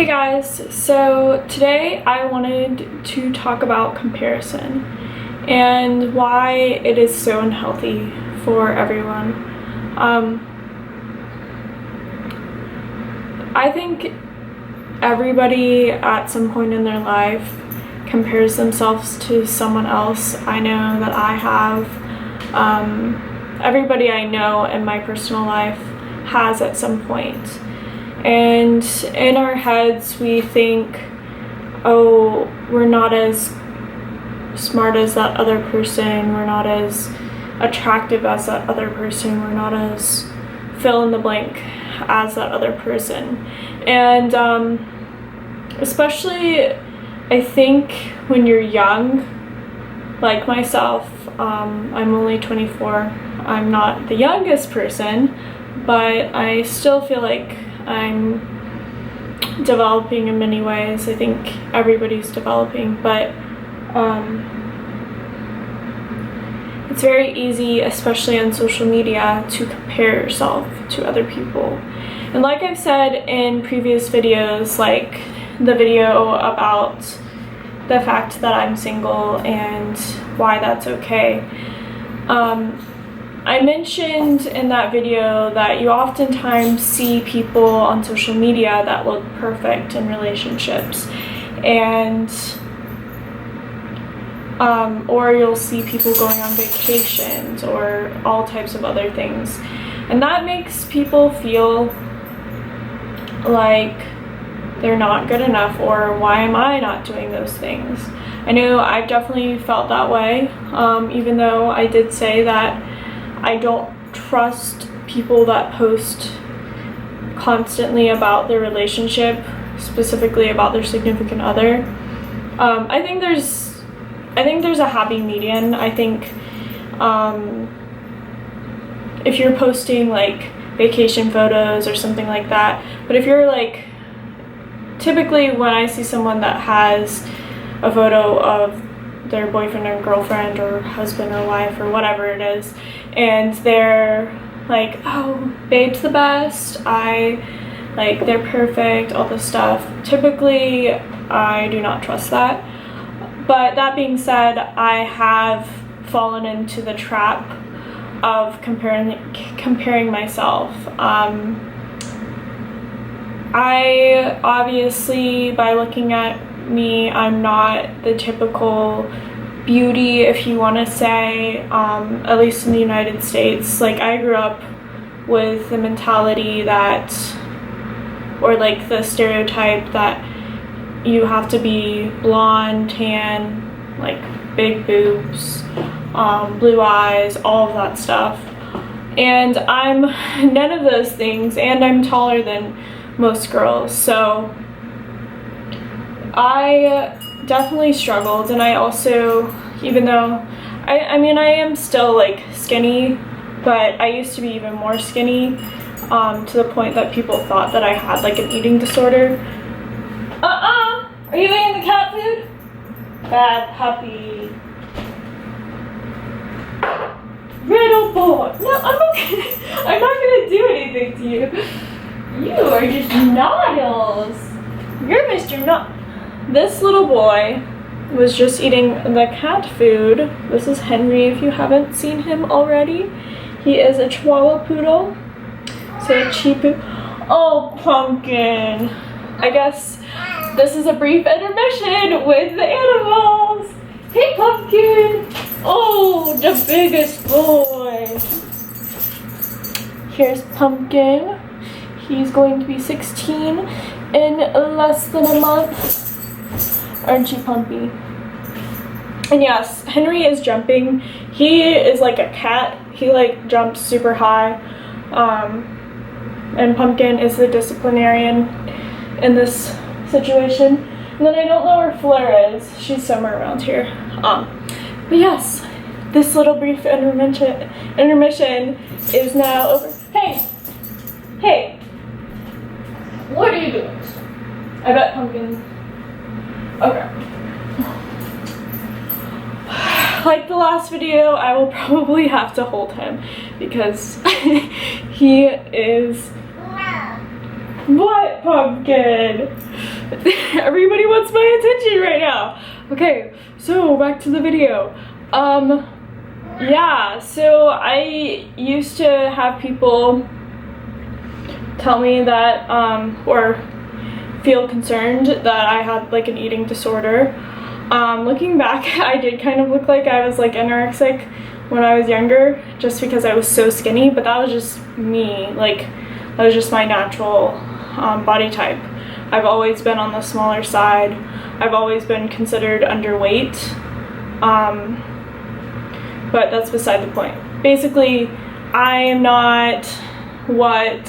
Hey guys, so today I wanted to talk about comparison and why it is so unhealthy for everyone. I think everybody at some point in their life compares themselves to someone else. I know that I have. Everybody I know in my personal life has at some point. And in our heads we think, oh, we're not as smart as that other person, we're not as attractive as that other person, we're not as fill in the blank as that other person. And especially I think when you're young, like myself, I'm only 24, I'm not the youngest person, but I still feel like I'm developing in many ways. I think everybody's developing, but it's very easy, especially on social media, to compare yourself to other people. And like I've said in previous videos, like the video about the fact that I'm single and why that's okay, I mentioned in that video that you oftentimes see people on social media that look perfect in relationships, and or you'll see people going on vacations or all types of other things, and that makes people feel like they're not good enough, or why am I not doing those things? I know I've definitely felt that way, even though I did say that I don't trust people that post constantly about their relationship, specifically about their significant other. I think there's a happy median. I think if you're posting like vacation photos or something like that, but if you're like, typically when I see someone that has a photo of their boyfriend or girlfriend or husband or wife or whatever it is, and they're like, oh, babe's the best, they're perfect, all this stuff. Typically, I do not trust that. But that being said, I have fallen into the trap of comparing myself. I obviously, by looking at me, I'm not the typical beauty, if you want to say, at least in the United States. Like, I grew up with the mentality that, or like the stereotype that you have to be blonde, tan, like big boobs, blue eyes, all of that stuff. And I'm none of those things, and I'm taller than most girls, so I definitely struggled. And I also, even though I mean I am still like skinny, but I used to be even more skinny, to the point that people thought that I had like an eating disorder. Are you eating the cat food? Bad puppy. Little boy. No, I'm okay. I'm not gonna do anything to you. You are just Noddles. You're Mr. Nod. This little boy was just eating the cat food. This is Henry, if you haven't seen him already. He is a Chihuahua poodle. So cheap. Oh, Pumpkin. I guess this is a brief intermission with the animals. Hey, Pumpkin. Oh, the biggest boy. Here's Pumpkin. He's going to be 16 in less than a month. Aren't you, Pumpy? And yes, Henry is jumping. He is like a cat. He like jumps super high. And Pumpkin is the disciplinarian in this situation. And then I don't know where Fleur is. She's somewhere around here. But yes, this little brief intermission is now over. Hey! What are you doing? I bet Pumpkin. Okay. Like the last video, I will probably have to hold him because he is... What, Pumpkin? Everybody wants my attention right now. Okay, so back to the video. Yeah, so I used to have people tell me that, or feel concerned that I had like an eating disorder. Looking back, I did kind of look like I was like anorexic when I was younger, just because I was so skinny, but that was just me, like that was just my natural body type. I've always been on the smaller side. I've always been considered underweight, but that's beside the point. Basically, I am not what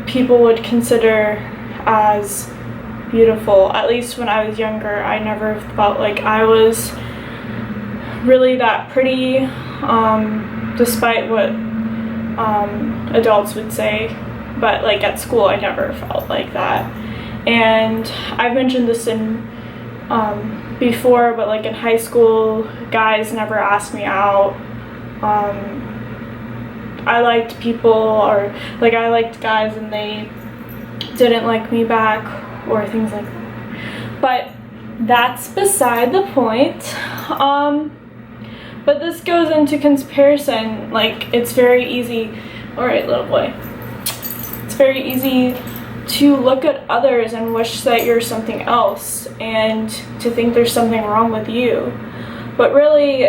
people would consider as beautiful. At least when I was younger, I never felt like I was really that pretty, despite what adults would say. But like at school, I never felt like that. And I've mentioned this in before, but like in high school, guys never asked me out. I liked people, or like I liked guys and they didn't like me back, or things like that. But that's beside the point. But this goes into comparison. Like, it's very easy. All right, little boy. It's very easy to look at others and wish that you're something else, and to think there's something wrong with you. But really,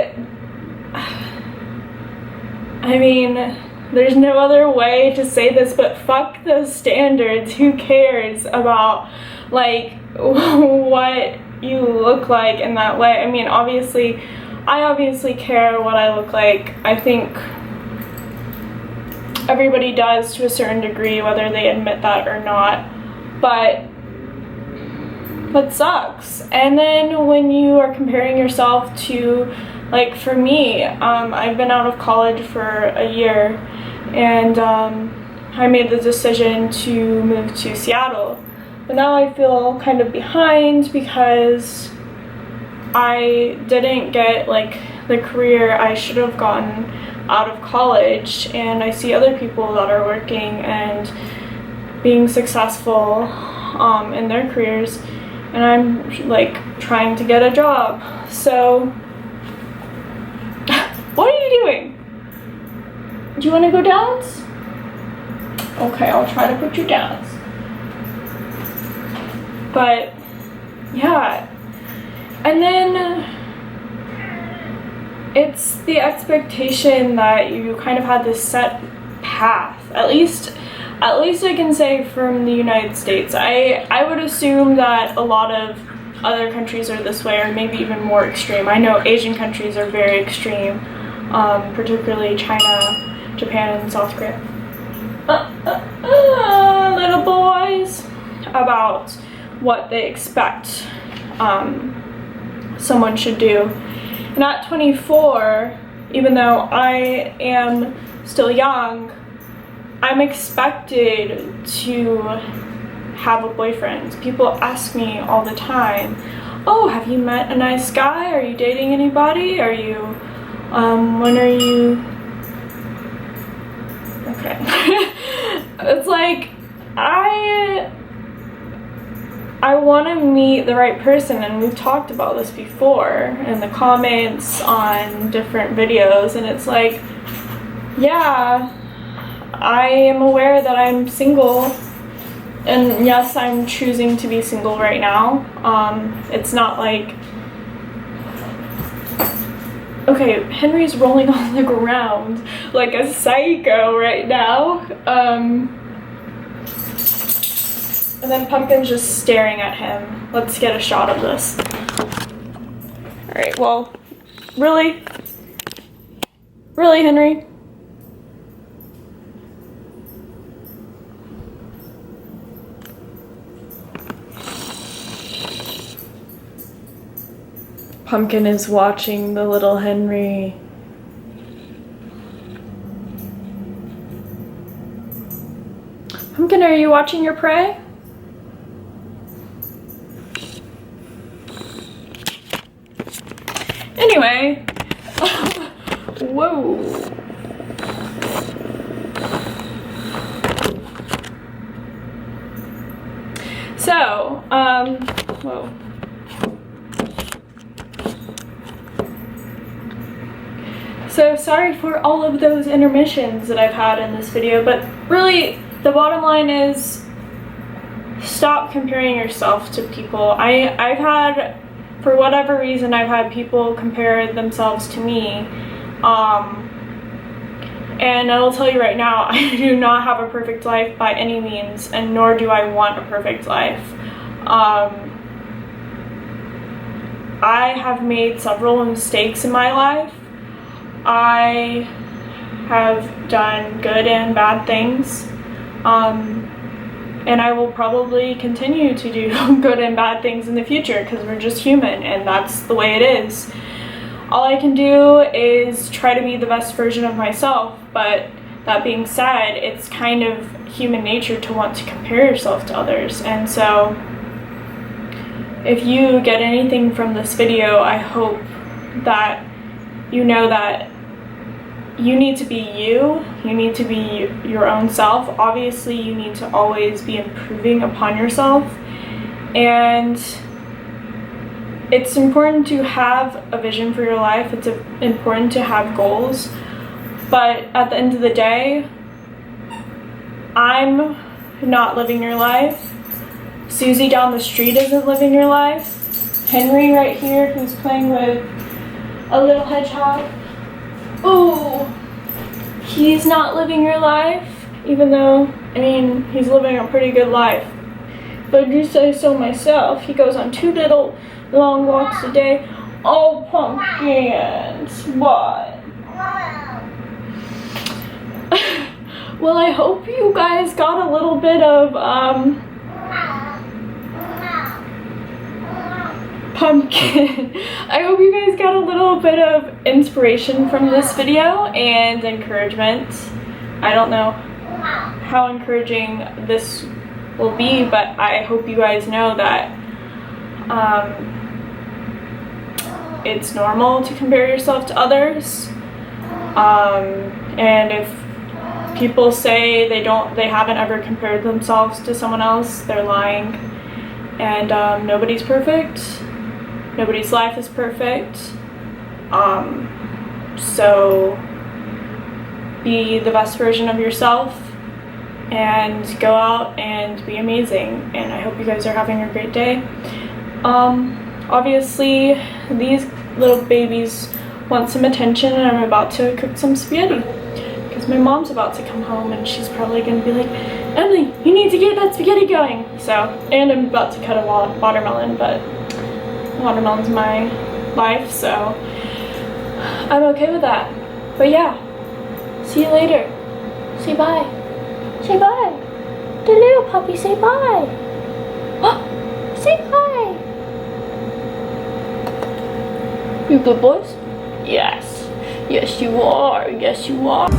I mean, there's no other way to say this, but fuck those standards. Who cares about like what you look like in that way? I mean, I obviously care what I look like. I think everybody does to a certain degree, whether they admit that or not, but that sucks. And then when you are comparing yourself to, like for me, I've been out of college for a year, and I made the decision to move to Seattle. But now I feel kind of behind because I didn't get like the career I should have gotten out of college, and I see other people that are working and being successful in their careers, and I'm like trying to get a job. So what are you doing? Do you want to go downs? Okay, I'll try to put you downs. But yeah, and then it's the expectation that you kind of had this set path. At least I can say from the United States. I would assume that a lot of other countries are this way, or maybe even more extreme. I know Asian countries are very extreme, particularly China, Japan, and South Korea. Little boys, about what they expect someone should do. And at 24, even though I am still young, I'm expected to have a boyfriend. People ask me all the time, oh, have you met a nice guy? Are you dating anybody? Are you, when are you? Okay. It's like, I want to meet the right person, and we've talked about this before in the comments on different videos, and it's like, yeah, I am aware that I'm single, and yes, I'm choosing to be single right now. It's not like, okay, Henry's rolling on the ground like a psycho right now. And then Pumpkin's just staring at him. Let's get a shot of this. Alright, well, really? Really, Henry? Pumpkin is watching the little Henry. Pumpkin, are you watching your prey? Anyway, whoa. So, whoa. So sorry for all of those intermissions that I've had in this video, but really the bottom line is stop comparing yourself to people. I've had, for whatever reason, I've had people compare themselves to me. And I will tell you right now, I do not have a perfect life by any means, and nor do I want a perfect life. I have made several mistakes in my life. I have done good and bad things, and I will probably continue to do good and bad things in the future because we're just human and that's the way it is. All I can do is try to be the best version of myself, but that being said, it's kind of human nature to want to compare yourself to others. And so if you get anything from this video, I hope that you know that you need to be you need to be your own self. Obviously, you need to always be improving upon yourself, and it's important to have a vision for your life. It's important to have goals, but at the end of the day, I'm not living your life. Susie down the street isn't living your life. Henry right here, who's playing with a little hedgehog, oh, he's not living your life, even though, I mean, he's living a pretty good life. But I do say so myself. He goes on 2 little long walks a day. Oh, pumpkins, what? Well, I hope you guys got a little bit of, pumpkin. I hope you guys got a little bit of inspiration from this video and encouragement. I don't know how encouraging this will be, but I hope you guys know that it's normal to compare yourself to others, and if people say they haven't ever compared themselves to someone else, they're lying. And nobody's perfect. Nobody's life is perfect. So be the best version of yourself and go out and be amazing. And I hope you guys are having a great day. Obviously, these little babies want some attention, and I'm about to cook some spaghetti because my mom's about to come home and she's probably gonna be like, Emily, you need to get that spaghetti going. So, and I'm about to cut a watermelon, but watermelon's my life, so I'm okay with that. But yeah, see you later. Say bye. Say bye. The little puppy, say bye. Say bye. You good boys? Yes. Yes, you are. Yes, you are.